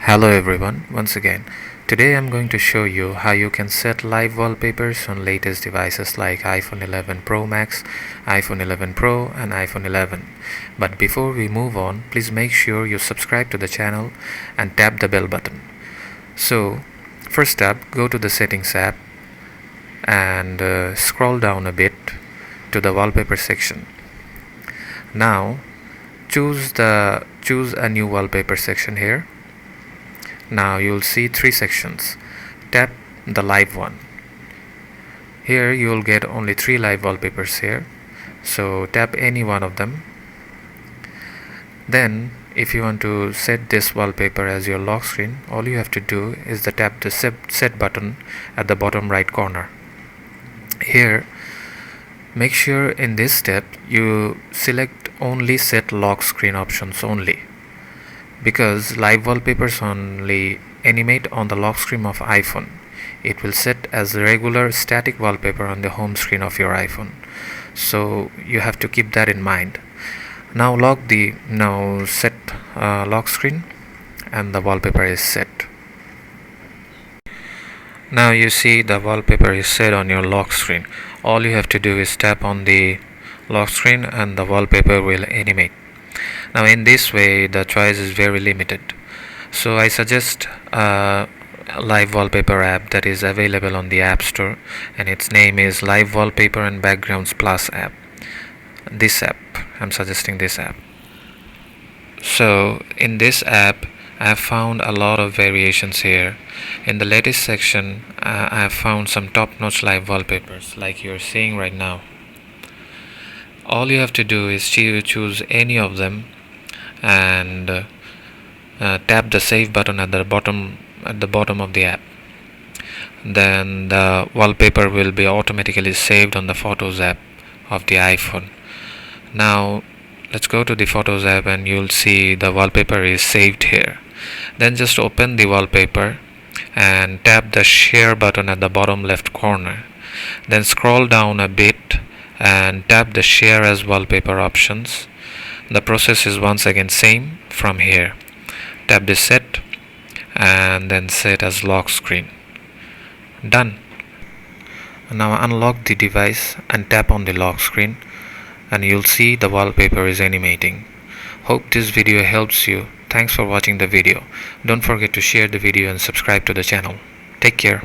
Hello everyone, once again. Today I'm going to show you how you can set live wallpapers on latest devices like iPhone 11 Pro Max, iPhone 11 Pro and iPhone 11. But before we move on, please make sure you subscribe to the channel and tap the bell button. So, first up, go to the Settings app and scroll down a bit to the Wallpaper section. Now, choose a new wallpaper section here. Now you'll see three sections. Tap the live one. Here you will get only three live wallpapers here, so tap any one of them. Then if you want to set this wallpaper as your lock screen, all you have to do is tap the set button at the bottom right corner. Here, make sure in this step you select only set lock screen options only, because live wallpapers only animate on the lock screen of iPhone. It will set as regular static wallpaper on the home screen of your iPhone, so you have to keep that in mind. Now set lock screen and the wallpaper is set. Now you see the wallpaper is set on your lock screen. All you have to do is tap on the lock screen and the wallpaper will animate. Now in this way the choice is very limited, so I suggest a live wallpaper app that is available on the App Store, and its name is Live Wallpaper and Backgrounds Plus app. I'm suggesting this app. So in this app I have found a lot of variations here. In the latest section I have found some top-notch live wallpapers like you're seeing right now. All you have to do is choose any of them and tap the save button at the bottom of the app. Then the wallpaper will be automatically saved on the Photos app of the iPhone. Now let's go to the Photos app and you'll see the wallpaper is saved here. Then just open the wallpaper and tap the share button at the bottom left corner. Then scroll down a bit and tap the share as wallpaper options. The process is once again same from here. Tap the set and then set as lock screen. Done. Now unlock the device and tap on the lock screen and you'll see the wallpaper is animating. Hope this video helps you. Thanks for watching the video. Don't forget to share the video and subscribe to the channel. Take care.